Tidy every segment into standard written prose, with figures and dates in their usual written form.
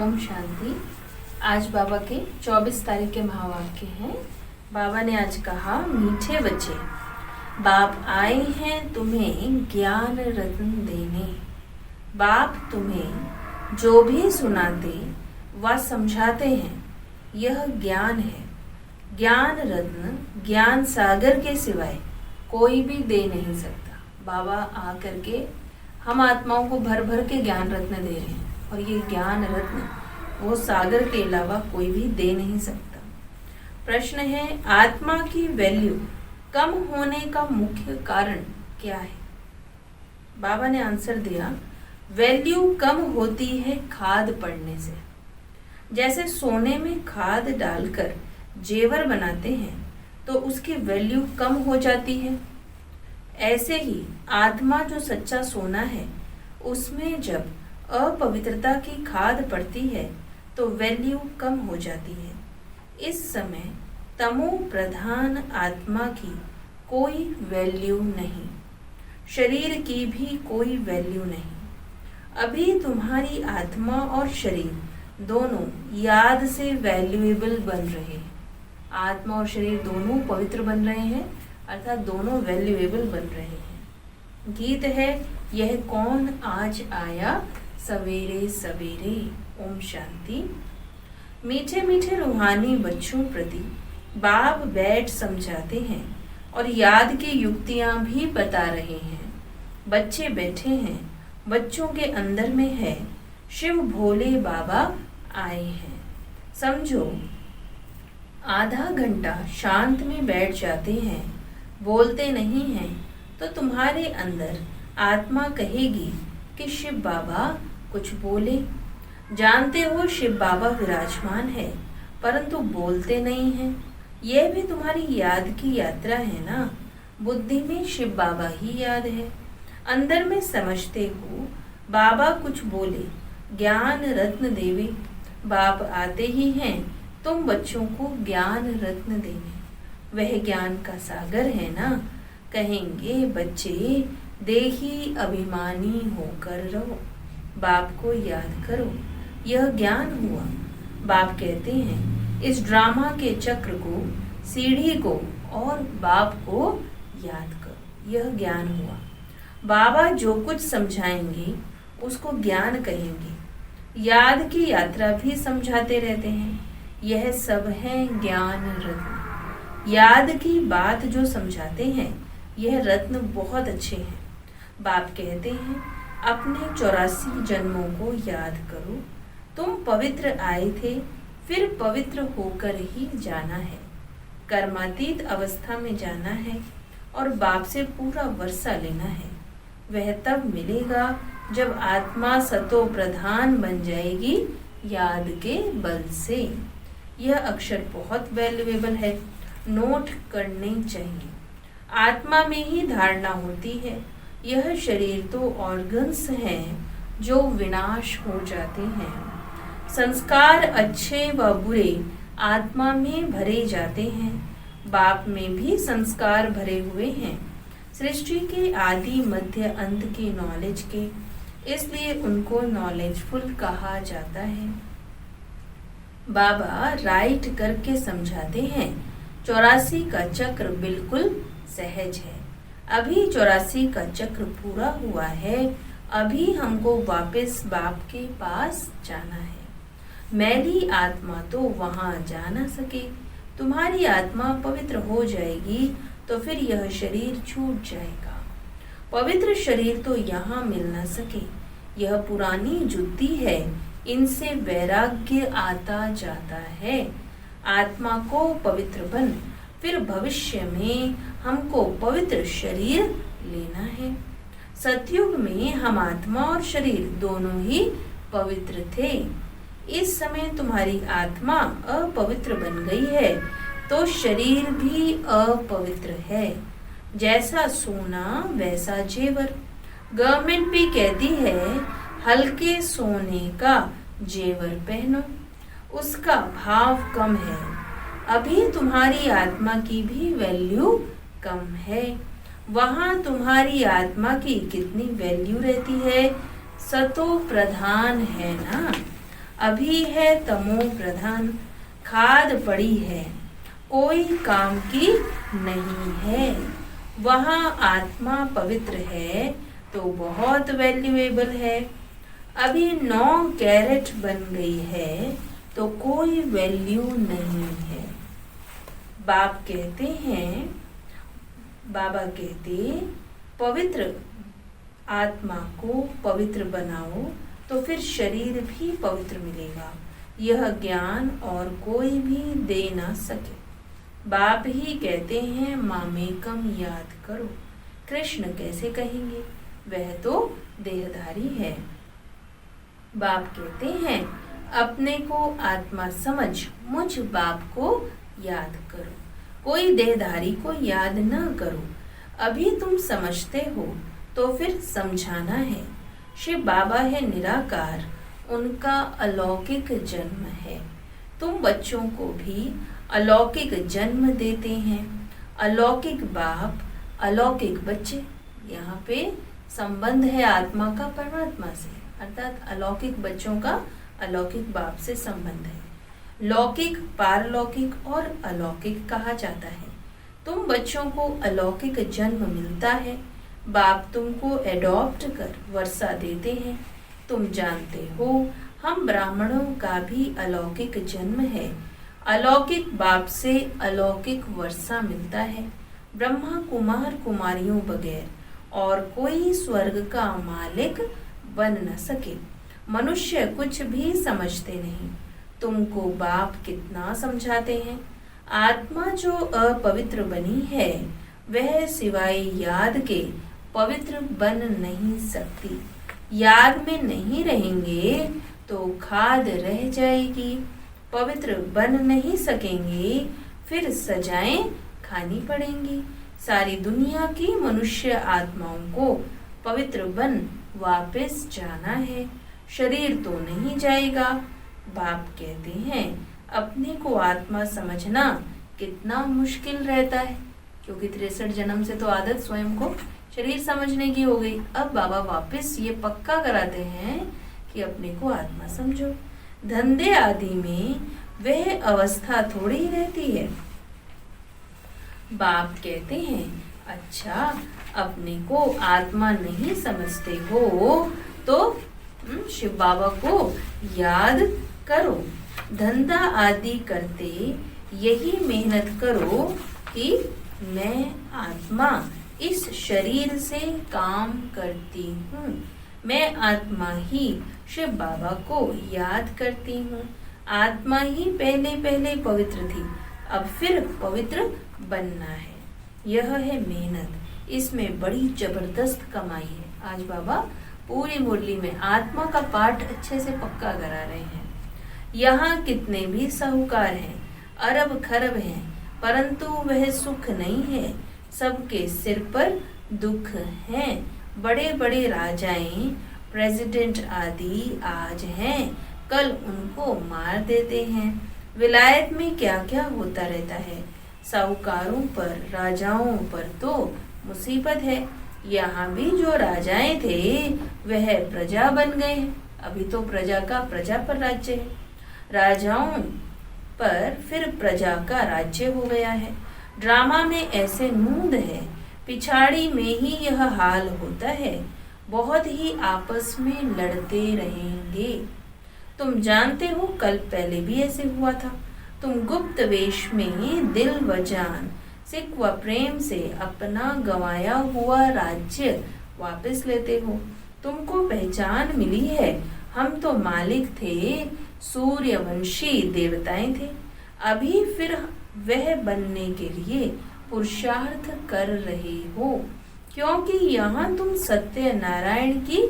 ओम शांति। आज बाबा के 24 तारीख के महावाक्य हैं। बाबा ने आज कहा, मीठे बच्चे, बाप आए हैं तुम्हें ज्ञान रत्न देने। बाप तुम्हें जो भी सुनाते व समझाते हैं यह ज्ञान है। ज्ञान रत्न ज्ञान सागर के सिवाय कोई भी दे नहीं सकता। बाबा आकर के हम आत्माओं को भर भर के ज्ञान रत्न दे रहे हैं और ये ज्ञान रत्न वो सागर के अलावा कोई भी दे नहीं सकता। प्रश्न है, आत्मा की वैल्यू कम होने का मुख्य कारण क्या है? बाबा ने आंसर दिया, वैल्यू कम होती है खाद पड़ने से। जैसे सोने में खाद डालकर जेवर बनाते हैं तो उसकी वैल्यू कम हो जाती है, ऐसे ही आत्मा जो सच्चा सोना है उसमें जब अपवित्रता की खाद पड़ती है तो वैल्यू कम हो जाती है। इस समय तमो प्रधान आत्मा की कोई वैल्यू नहीं, शरीर की भी कोई वैल्यू नहीं। अभी तुम्हारी आत्मा और शरीर दोनों याद से वैल्यूएबल बन रहे हैं। आत्मा और शरीर दोनों पवित्र बन रहे हैं, अर्थात दोनों वैल्यूएबल बन रहे हैं। गीत है, यह कौन आज आया सवेरे सवेरे। ओम शांति। मीठे मीठे रूहानी बच्चों प्रति बाप बैठ समझाते हैं और याद की युक्तियां भी बता रहे हैं। बच्चे बैठे हैं, बच्चों के अंदर में है शिव भोले बाबा आए हैं। समझो, आधा घंटा शांत में बैठ जाते हैं, बोलते नहीं हैं, तो तुम्हारे अंदर आत्मा कहेगी कि शिव बाबा कुछ बोले। जानते हो शिव बाबा विराजमान है परंतु बोलते नहीं हैं। यह भी तुम्हारी याद की यात्रा है ना। बुद्धि में शिव बाबा ही याद है, अंदर में समझते हो बाबा कुछ बोले, ज्ञान रत्न देवे। बाप आते ही हैं तुम बच्चों को ज्ञान रत्न देने। वह ज्ञान का सागर है ना। कहेंगे बच्चे, देही अभिमानी होकर रहो, बाप को याद करो, यह ज्ञान हुआ। बाप कहते हैं, इस ड्रामा के चक्र को, सीढ़ी को और बाप को याद करो, यह ज्ञान हुआ। बाबा जो कुछ समझाएंगे उसको ज्ञान कहेंगे। याद की यात्रा भी समझाते रहते हैं, यह सब है ज्ञान रत्न। याद की बात जो समझाते हैं यह रत्न बहुत अच्छे हैं। बाप कहते हैं, अपने 84 जन्मों को याद करो। तुम पवित्र आए थे, फिर पवित्र होकर ही जाना है। कर्मातीत अवस्था में जाना है और बाप से पूरा वर्षा लेना है। वह तब मिलेगा जब आत्मा सतो प्रधान बन जाएगी याद के बल से। यह अक्षर बहुत वैल्यूएबल है, नोट करने चाहिए। आत्मा में ही धारणा होती है। यह शरीर तो ऑर्गन्स हैं जो विनाश हो जाते हैं। संस्कार अच्छे व बुरे आत्मा में भरे जाते हैं। बाप में भी संस्कार भरे हुए हैं, सृष्टि के आदि मध्य अंत के नॉलेज के, इसलिए उनको नॉलेजफुल कहा जाता है। बाबा राइट करके समझाते हैं, 84 का चक्र बिल्कुल सहज है। अभी 84 का चक्र पूरा हुआ है, अभी हमको वापस बाप के पास जाना है। मैली आत्मा तो वहां जा ना सके। तुम्हारी आत्मा पवित्र हो जाएगी तो फिर यह शरीर छूट जाएगा। पवित्र शरीर तो यहाँ मिल ना सके, यह पुरानी जुत्ती है, इनसे वैराग्य आता जाता है। आत्मा को पवित्र बन, फिर भविष्य में हमको पवित्र शरीर लेना है। सतयुग में हम आत्मा और शरीर दोनों ही पवित्र थे। इस समय तुम्हारी आत्मा अपवित्र बन गई है तो शरीर भी अपवित्र है। जैसा सोना वैसा जेवर। गवर्नमेंट भी कहती है हल्के सोने का जेवर पहनो, उसका भाव कम है। अभी तुम्हारी आत्मा की भी वैल्यू कम है। वहां तुम्हारी आत्मा की कितनी वैल्यू रहती है? सतो प्रधान है ना। अभी है तमो प्रधान, खाद पड़ी है कोई काम की नहीं है। वहाँ आत्मा पवित्र है तो बहुत वैल्यूएबल है। अभी 9 कैरेट बन गई है तो कोई वैल्यू नहीं है। बाबा कहते पवित्र आत्मा को पवित्र बनाओ तो फिर शरीर भी पवित्र मिलेगा। यह ज्ञान और कोई भी दे ना सके। बाप ही कहते हैं मामेकम याद करो। कृष्ण कैसे कहेंगे, वह तो देहधारी है। बाप कहते हैं अपने को आत्मा समझ मुझ बाप को याद करो, कोई देहधारी को याद न करो। अभी तुम समझते हो तो फिर समझाना है। शिव बाबा है निराकार, उनका अलौकिक जन्म है। तुम बच्चों को भी अलौकिक जन्म देते हैं। अलौकिक बाप अलौकिक बच्चे, यहाँ पे संबंध है आत्मा का परमात्मा से, अर्थात अलौकिक बच्चों का अलौकिक बाप से संबंध है। लौकिक, पारलौकिक और अलौकिक कहा जाता है। तुम बच्चों को अलौकिक जन्म मिलता है। बाप तुमको एडॉप्ट कर वर्षा देते हैं। तुम जानते हो हम ब्राह्मणों का भी अलौकिक जन्म है। अलौकिक बाप से अलौकिक वर्षा मिलता है। ब्रह्मा कुमार कुमारियों बगैर और कोई स्वर्ग का मालिक बन न सके। मनुष्य कुछ भी समझते नहीं। तुमको बाप कितना समझाते हैं। आत्मा जो अपवित्र बनी है वह सिवाय याद के पवित्र बन नहीं सकती। याद में नहीं रहेंगे तो खाद रह जाएगी, पवित्र बन नहीं सकेंगे, फिर सजाएं खानी पड़ेंगी। सारी दुनिया की मनुष्य आत्माओं को पवित्र बन वापस जाना है, शरीर तो नहीं जाएगा। बाप कहते हैं अपने को आत्मा समझना कितना मुश्किल रहता है, क्योंकि 63 जन्म से तो आदत स्वयं को शरीर समझने की हो गई। अब बाबा वापस ये पक्का कराते हैं कि अपने को आत्मा समझो। धंधे आदि में वह अवस्था थोड़ी रहती है। बाप कहते हैं अच्छा अपने को आत्मा नहीं समझते हो तो शिव बाबा को याद करो। धंधा आदि करते यही मेहनत करो कि मैं आत्मा इस शरीर से काम करती हूँ। मैं आत्मा ही शिव बाबा को याद करती हूँ। आत्मा ही पहले पहले पवित्र थी, अब फिर पवित्र बनना है। यह है मेहनत, इसमें बड़ी जबरदस्त कमाई है। आज बाबा पूरी मुरली में आत्मा का पाठ अच्छे से पक्का करा रहे हैं। यहाँ कितने भी साहूकार हैं, अरब खरब हैं, परंतु वह सुख नहीं है। सबके सिर पर दुख हैं। बड़े बड़े राजाएं, प्रेसिडेंट आदि आज हैं, कल उनको मार देते हैं। विलायत में क्या क्या होता रहता है। साहूकारों पर, राजाओं पर तो मुसीबत है। यहाँ भी जो राजाएं थे वह प्रजा बन गए हैं। अभी तो प्रजा का प्रजा पर राज्य है, राजाओं पर फिर प्रजा का राज्य हो गया है। ड्रामा में ऐसे नूंद है, पिछाड़ी में ही यह हाल होता है। बहुत ही आपस में लड़ते रहेंगे। तुम जानते हो कल पहले भी ऐसे हुआ था। तुम गुप्त वेश में दिल व जान, सिक व प्रेम से अपना गंवाया हुआ राज्य वापस लेते हो। तुमको पहचान मिली है। हम तो मालिक थे, सूर्यवंशी देवताएं थे। अभी फिर वह बनने के लिए पुरुषार्थ कर रहे हो, क्योंकि यहाँ तुम सत्य नारायण की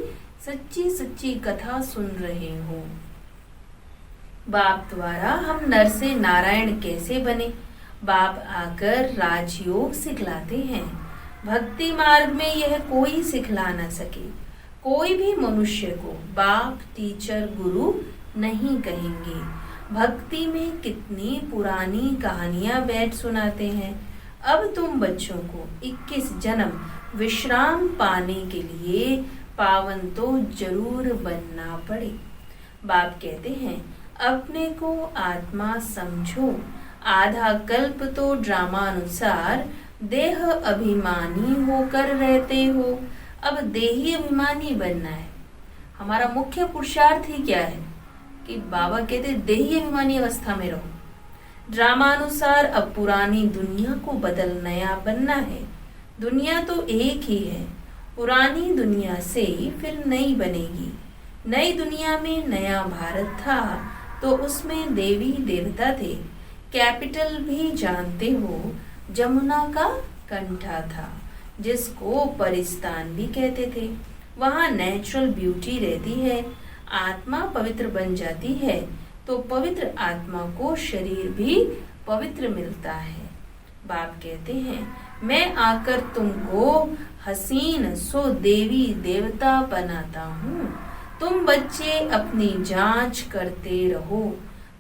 सच्ची सच्ची कथा सुन रहे हो। बाप द्वारा हम नर से नारायण कैसे बने, बाप आकर राजयोग सिखलाते हैं। भक्ति मार्ग में यह कोई सिखला न सके। कोई भी मनुष्य को बाप, टीचर, गुरु नहीं कहेंगे। भक्ति में कितनी पुरानी कहानियां बैठ सुनाते हैं। अब तुम बच्चों को 21 जन्म विश्राम पाने के लिए पावन तो जरूर बनना पड़े। बाप कहते हैं अपने को आत्मा समझो, आधा कल्प तो ड्रामानुसार देह अभिमानी होकर रहते हो। अब देही अभिमानी बनना है। हमारा मुख्य पुरुषार्थ ही क्या है कि बाबा कहते देही अभिमानी अवस्था में रहो। ड्रामानुसार अब पुरानी दुनिया को बदल नया बनना है। दुनिया तो एक ही है, पुरानी दुनिया से फिर नई बनेगी। नई दुनिया में नया भारत था तो उसमें देवी देवता थे। कैपिटल भी जानते हो, जमुना का कंठा था जिसको परिस्तान भी कहते थे। वहाँ नेचुरल ब्यूटी रहती है। आत्मा पवित्र बन जाती है तो पवित्र आत्मा को शरीर भी पवित्र मिलता है। बाप कहते हैं मैं आकर तुमको हसीन सो देवी देवता बनाता हूँ। तुम बच्चे अपनी जांच करते रहो,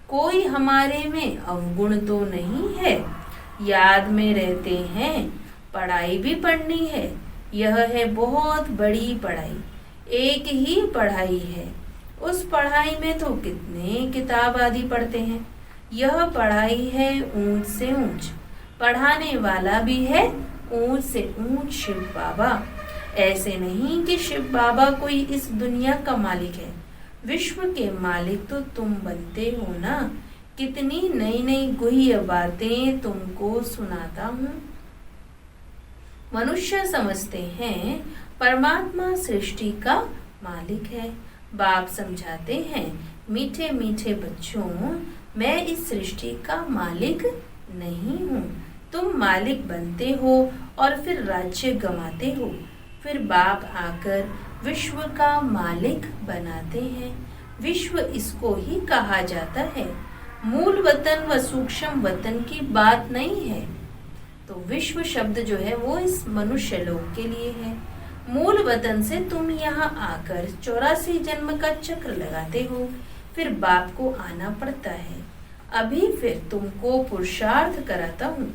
कोई हमारे में अवगुण तो नहीं है। याद में रहते हैं, पढ़ाई भी पढ़नी है। यह है बहुत बड़ी पढ़ाई, एक ही पढ़ाई है। उस पढ़ाई में तो कितने किताब आदि पढ़ते हैं। यह पढ़ाई है ऊंच से ऊंच, पढ़ाने वाला भी है ऊंच से ऊंच शिव बाबा। ऐसे नहीं कि शिव बाबा कोई इस दुनिया का मालिक है, विश्व के मालिक तो तुम बनते हो ना। कितनी नई नई गुह्य बातें तुमको सुनाता हूँ। मनुष्य समझते हैं परमात्मा सृष्टि का मालिक है। बाप समझाते हैं मीठे मीठे बच्चों, मैं इस सृष्टि का मालिक नहीं हूँ। तुम मालिक बनते हो और फिर राज्य गंवाते हो, फिर बाप आकर विश्व का मालिक बनाते हैं। विश्व इसको ही कहा जाता है। मूल वतन व सूक्ष्म वतन की बात नहीं है। तो विश्व शब्द जो है वो इस मनुष्य लोक के लिए है। मूल वतन से तुम यहाँ आकर 84 जन्म का चक्र लगाते हो, फिर बाप को आना पड़ता है। अभी फिर तुमको पुरुषार्थ कराता हूँ,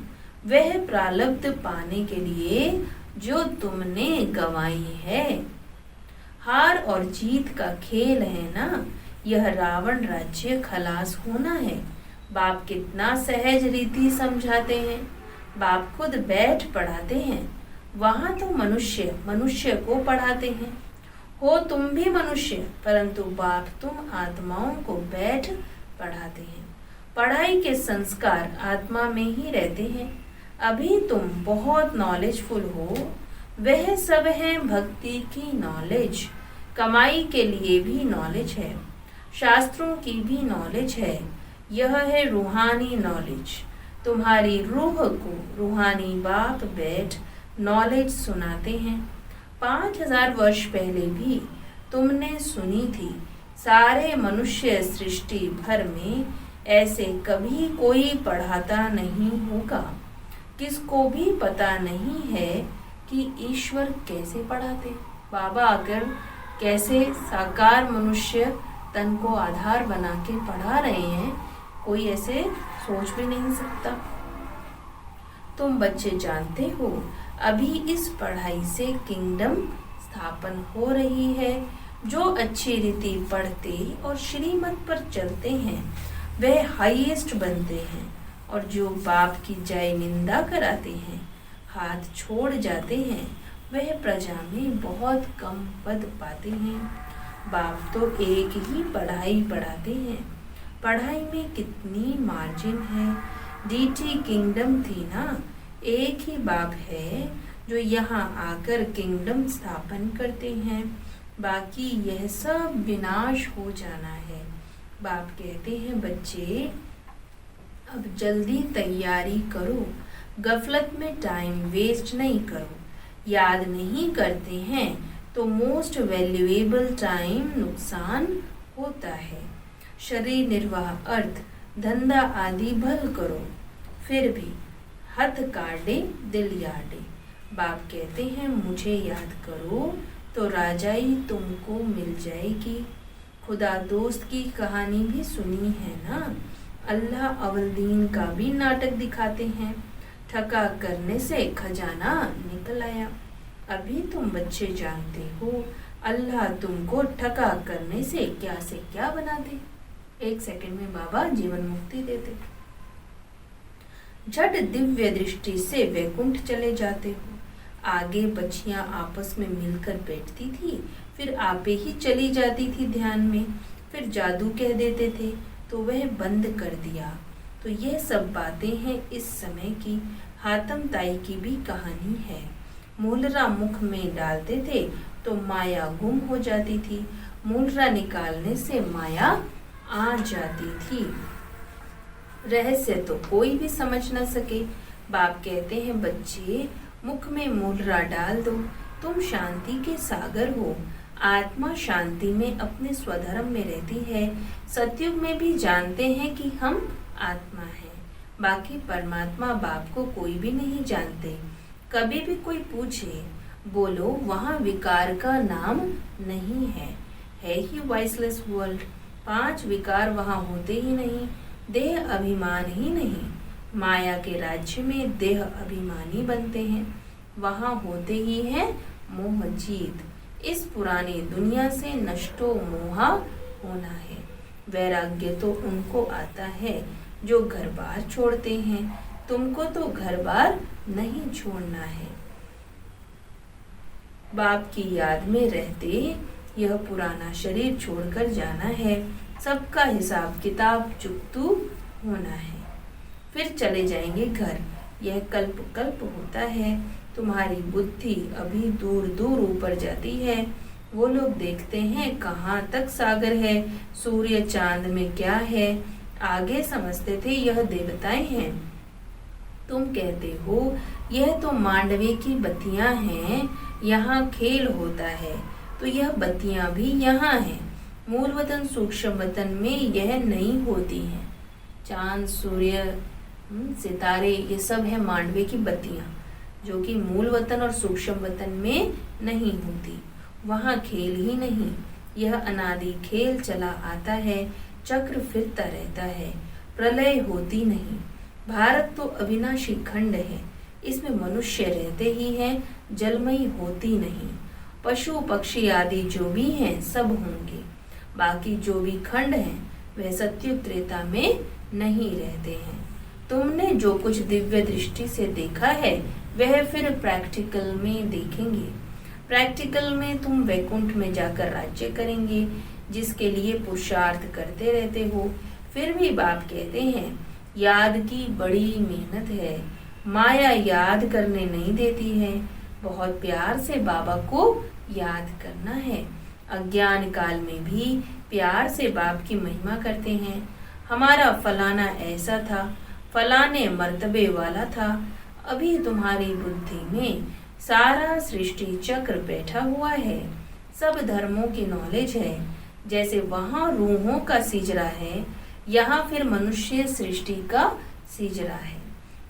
वह प्रारब्ध पाने के लिए जो तुमने गंवाई है। हार और जीत का खेल है ना, यह रावण राज्य खलास होना है। बाप कितना सहज रीति समझाते हैं। बाप खुद बैठ पढ़ाते हैं। वहाँ तो मनुष्य मनुष्य को पढ़ाते हैं। हो तुम भी मनुष्य, परंतु बाप तुम आत्माओं को बैठ पढ़ाते हैं। पढ़ाई के संस्कार आत्मा में ही रहते हैं। अभी तुम बहुत नॉलेजफुल हो, वह सब है भक्ति की नॉलेज। कमाई के लिए भी नॉलेज है, शास्त्रों की भी नॉलेज है। यह है रूहानी नॉलेज। तुम्हारी रूह को रूहानी बाप बैठ नॉलेज सुनाते हैं। 5000 वर्ष पहले भी तुमने सुनी थी। सारे मनुष्य सृष्टि भर में ऐसे कभी कोई पढ़ाता नहीं होगा। किसको भी पता नहीं है कि ईश्वर कैसे पढ़ाते। बाबा आकर कैसे साकार मनुष्य तन को आधार बना के पढ़ा रहे हैं, कोई ऐसे सोच भी नहीं सकता। तुम बच्चे जानते हो अभी इस पढ़ाई से किंगडम स्थापन हो रही है। जो अच्छी रीति पढ़ते और श्रीमत पर चलते हैं वह हाईएस्ट बनते हैं, और जो बाप की जय निंदा कराते हैं, हाथ छोड़ जाते हैं, वह प्रजा में बहुत कम पद पाते हैं। बाप तो एक ही पढ़ाई पढ़ाते हैं। पढ़ाई में कितनी मार्जिन है। डीटी किंगडम थी ना, एक ही बाप है जो यहाँ आकर किंगडम स्थापन करते हैं। बाकी यह सब विनाश हो जाना है। बाप कहते हैं बच्चे अब जल्दी तैयारी करो, गफलत में टाइम वेस्ट नहीं करो। याद नहीं करते हैं तो मोस्ट वैल्यूएबल टाइम नुकसान होता है। शरीर निर्वाह अर्थ धंधा आदि भल करो, फिर भी हथ काटे दिल याडे। बाप कहते हैं मुझे याद करो तो राजाई तुमको मिल जाएगी। खुदा दोस्त की कहानी भी सुनी है ना। अल्लाह अवलदीन का भी नाटक दिखाते हैं। ठगा करने से खजाना निकल आया। अभी तुम बच्चे जानते हो अल्लाह तुमको ठगा करने से क्या बना दे। 1 सेकंड में बाबा जीवन मुक्ति देते। झट दिव्य दृष्टि से वैकुंठ चले जाते हो। आगे बच्चियां आपस में मिलकर बैठती थी, फिर आपे ही चली जाती थी ध्यान में, फिर जादू कह देते थे तो वह बंद कर दिया। तो यह सब बातें हैं इस समय की। हातम ताई की भी कहानी है। मूलरा मुख में डालते थे तो माया गुम हो जाती थी, मूलरा निकालने से माया आ जाती थी। रहस्य तो कोई भी समझ न सके। बाप कहते हैं, बच्चे मुख में मूलरा डाल दो, तुम शांति के सागर हो। आत्मा शांति में अपने स्वधर्म में रहती है। सतयुग में भी जानते हैं कि हम आत्मा हैं, बाकी परमात्मा बाप को कोई भी नहीं जानते। कभी भी कोई पूछे, बोलो वहाँ विकार का नाम नहीं है ही वॉइसलेस वर्ल्ड। 5 विकार वहाँ होते ही नहीं, देह अभिमान ही नहीं। माया के राज्य में देह अभिमानी बनते हैं, वहाँ होते ही है मोह जीत। इस पुरानी दुनिया से नष्टो मोहा होना है। वैराग्य तो उनको आता है जो घर बार छोड़ते हैं, तुमको तो घर बार नहीं छोड़ना है। बाप की याद में रहते यह पुराना शरीर छोड़कर जाना है। सबका हिसाब किताब चुकतू होना है, फिर चले जाएंगे घर। यह कल्प कल्प होता है। तुम्हारी बुद्धि अभी दूर दूर ऊपर जाती है। वो लोग देखते हैं कहाँ तक सागर है, सूर्य चांद में क्या है। आगे समझते थे यह देवताएं हैं। तुम कहते हो यह तो मांडवे की बत्तियां हैं, यहाँ खेल होता है, तो यह बत्तियां भी यहाँ हैं। मूल वतन सूक्ष्म वतन में यह नहीं होती हैं। चांद सूर्य सितारे ये सब है मांडवे की बत्तियां, जो कि मूल वतन और सूक्ष्म वतन में नहीं होती। वहाँ खेल ही नहीं, यह अनादि खेल चला आता है, चक्र फिरता रहता है, प्रलय होती नहीं। भारत तो अविनाशी खंड है, इसमें मनुष्य रहते ही हैं, जलमयी होती नहीं। पशु पक्षी आदि जो भी हैं सब होंगे, बाकी जो भी खंड हैं वह सत्युग त्रेता में नहीं रहते हैं। तुमने जो कुछ दिव्य दृष्टि से देखा है वह फिर प्रैक्टिकल में देखेंगे। प्रैक्टिकल में तुम वैकुंठ में जाकर राज्य करेंगे, जिसके लिए पुरुषार्थ करते रहते हो। फिर भी बाप कहते हैं याद की बड़ी मेहनत है, माया याद करने नहीं देती है। बहुत प्यार से बाबा को याद करना है। अज्ञान काल में भी प्यार से बाप की महिमा करते हैं। हमारा फलाना ऐसा था, फलाने मर्तबे वाला था। अभी तुम्हारी बुद्धि में सारा सृष्टि चक्र बैठा हुआ है, सब धर्मों की नॉलेज है। जैसे वहाँ रूहों का सिजरा है, यहाँ फिर मनुष्य सृष्टि का सिजरा है।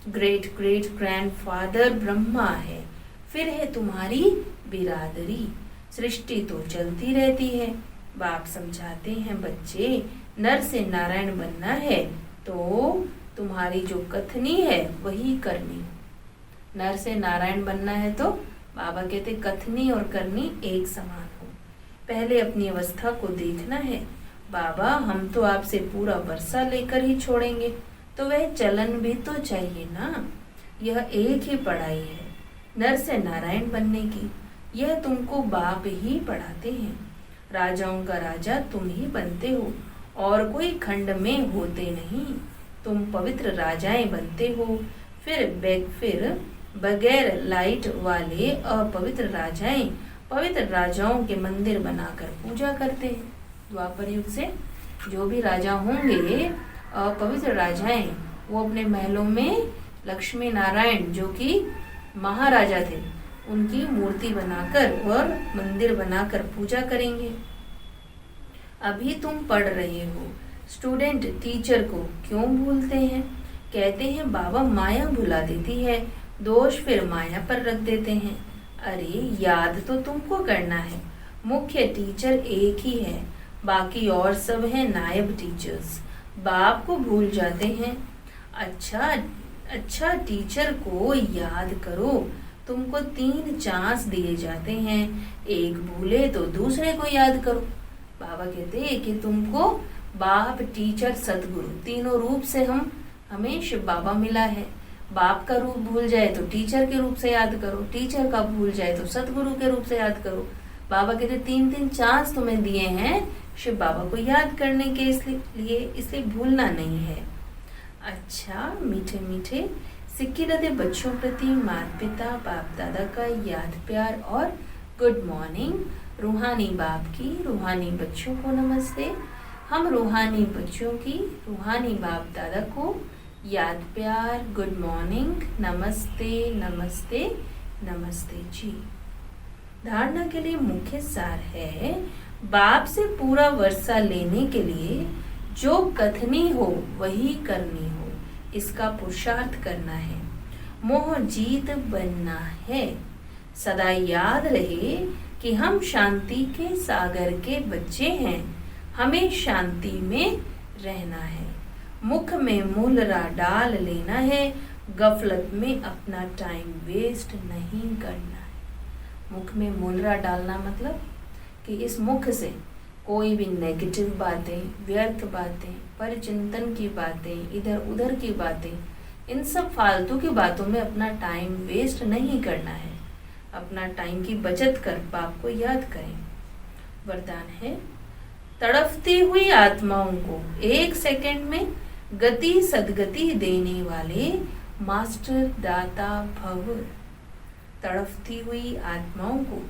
ग्रेट ग्रेट ग्रैंडफादर ब्रह्मा है, फिर है तुम्हारी बिरादरी। सृष्टि तो चलती रहती है। बाप समझाते हैं बच्चे, नर से नारायण बनना है तो तुम्हारी जो कथनी है वही करनी। नर से नारायण बनना है तो बाबा कहते कथनी और करनी एक समान हो। पहले अपनी अवस्था को देखना है। बाबा हम तो आपसे पूरा वर्षा लेकर ही छोड़ेंगे, तो वह चलन भी तो चाहिए ना। यह एक ही पढ़ाई है नर से नारायण बनने की, यह तुमको बाप ही पढ़ाते हैं। राजाओं का राजा तुम ही बनते हो और कोई खंड में होते नहीं। तुम पवित्र राजाएं बनते हो। फिर बगैर लाइट वाले अपवित्र राजाएं पवित्र राजाओं के मंदिर बनाकर पूजा करते हैं। द्वापर युग से जो भी राजा होंगे अपवित्र राजाएं, वो अपने महलों में लक्ष्मी नारायण जो कि महाराजा थे उनकी मूर्ति बनाकर और मंदिर बनाकर पूजा करेंगे। अभी तुम पढ़ रहे हो, स्टूडेंट टीचर को क्यों भूलते हैं? कहते हैं बाबा माया भुला देती है, दोष फिर माया पर रख देते हैं। अरे याद तो तुमको करना है। मुख्य टीचर एक ही है, बाकी और सब है नायब टीचर्स। बाप को भूल जाते हैं। अच्छा टीचर को याद करो, तुमको 3 चांस दिए जाते हैं, एक भूले तो दूसरे को याद करो। बाबा कहते हैं कि तुमको बाप, टीचर, सतगुरु तीनों रूप से हमें शिव बाबा मिला है। बाप का रूप भूल जाए तो टीचर के रूप से याद करो, टीचर का भूल जाए तो सतगुरु के रूप से याद करो। बाबा कहते 3 चांस तुम्हें दिए हैं शिव बाबा को याद करने के, इसलिए भूलना नहीं है। अच्छा मीठे मीठे सिक्के लदे बच्चों प्रति माता पिता बाप दादा का याद प्यार और गुड मॉर्निंग। रूहानी बाप की रूहानी बच्चों को नमस्ते। हम रूहानी बच्चों की रूहानी बाप दादा को याद प्यार, गुड मॉर्निंग, नमस्ते नमस्ते नमस्ते जी। धारणा के लिए मुख्य सार है, बाप से पूरा वर्षा लेने के लिए जो कथनी हो वही करनी हो, इसका पुरुषार्थ करना है, मोह जीत बनना है। सदा याद रहे कि हम शांति के सागर के बच्चे हैं, हमें शांति में रहना है। मुख में मूलरा डाल लेना है, गफलत में अपना टाइम वेस्ट नहीं करना है। मुख में मूलरा डालना मतलब कि इस मुख से कोई भी नेगेटिव बातें, व्यर्थ बातें, परिचिंतन की बातें, इधर उधर की बातें, इन सब फालतू की बातों में अपना टाइम वेस्ट नहीं करना है। अपना टाइम की बचत कर बाप को याद करें। वरदान है, तड़पती हुई आत्माओं को 1 सेकंड में गति सदगति देने वाले मास्टर दाता भव। तड़पती हुई आत्माओं को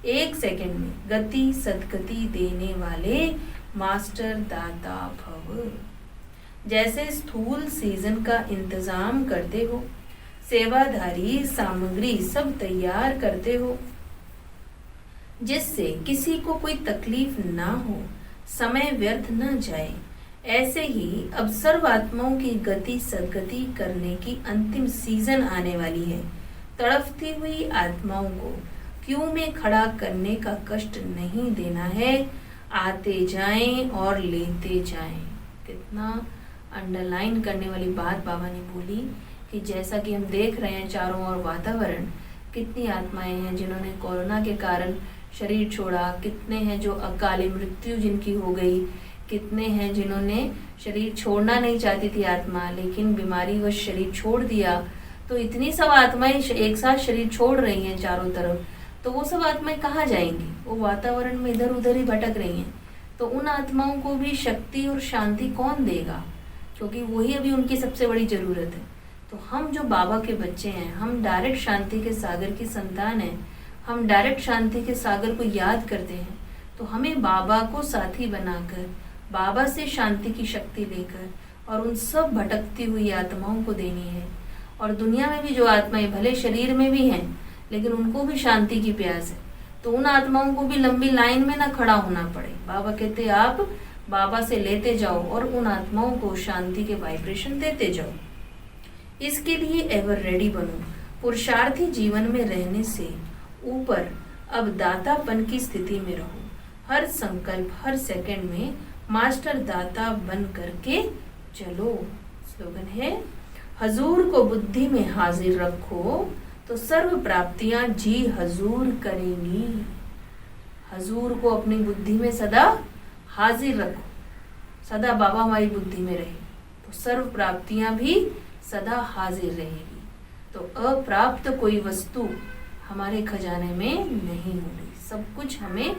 1 सेकंड में गति सदगति देने वाले मास्टर दाता भव। जैसे स्थूल सीजन का इंतजाम करते हो, सेवाधारी सामग्री सब तैयार करते हो, जिससे किसी को कोई तकलीफ ना हो, समय व्यर्थ न जाए, ऐसे ही अब सर्व आत्माओं की गति सदगति करने की अंतिम सीजन आने वाली है। तड़पती हुई आत्माओं को क्यों में खड़ा करने का कष्ट नहीं देना है, आते जाएं और लेते जाएं। कितना अंडरलाइन करने वाली बात बाबा ने बोली कि जैसा कि हम देख रहे हैं चारों ओर वातावरण, कितनी आत्माएं हैं जिन्होंने कोरोना के कारण शरीर छोड़ा, कितने हैं जो अकाली मृत्यु जिनकी हो गई, कितने हैं जिन्होंने शरीर छोड़ना नहीं चाहती थी आत्मा, लेकिन बीमारी व शरीर छोड़ दिया। तो इतनी सब आत्माएं एक साथ शरीर छोड़ रही हैं चारों तरफ, तो वो सब आत्माएं कहाँ जाएंगी? वो वातावरण में इधर उधर ही भटक रही हैं। तो उन आत्माओं को भी शक्ति और शांति कौन देगा? क्योंकि वही अभी उनकी सबसे बड़ी जरूरत है। तो हम जो बाबा के बच्चे हैं, हम डायरेक्ट शांति के सागर की संतान हैं, हम डायरेक्ट शांति के सागर को याद करते हैं। तो हमें बाबा को साथी बनाकर, बाबा से शांति की शक्ति लेकर और उन सब भटकती हुई आत्माओं को देनी है। और दुनिया में भी जो आत्माएं भले शरीर में भी हैं, लेकिन उनको भी शांति की प्यास है, तो उन आत्माओं को भी लंबी लाइन में ना खड़ा होना पड़े। बाबा कहते आप बाबा से लेते जाओ और उन आत्माओं को शांति के वाइब्रेशन देते जाओ। इसके लिए एवर रेडी बनो। पुरुषार्थी जीवन में रहने से ऊपर अब दातापन की स्थिति में रहो। हर संकल्प, हर सेकंड में मास्टर दाता बन करके चलो। स्लोगन है, हजूर को बुद्धि में हाजिर रखो तो सर्व प्राप्तियां जी हजूर करेंगी। हजूर को अपनी बुद्धि में सदा हाजिर रखो, सदा बाबा हमारी बुद्धि में रहे तो सर्व प्राप्तियां भी सदा हाजिर रहेगी। तो अप्राप्त कोई वस्तु हमारे खजाने में नहीं होगी, सब कुछ हमें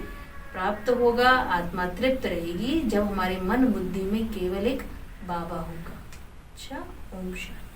प्राप्त होगा। आत्मा तृप्त रहेगी जब हमारे मन बुद्धि में केवल एक बाबा होगा। अच्छा, ओम शांति।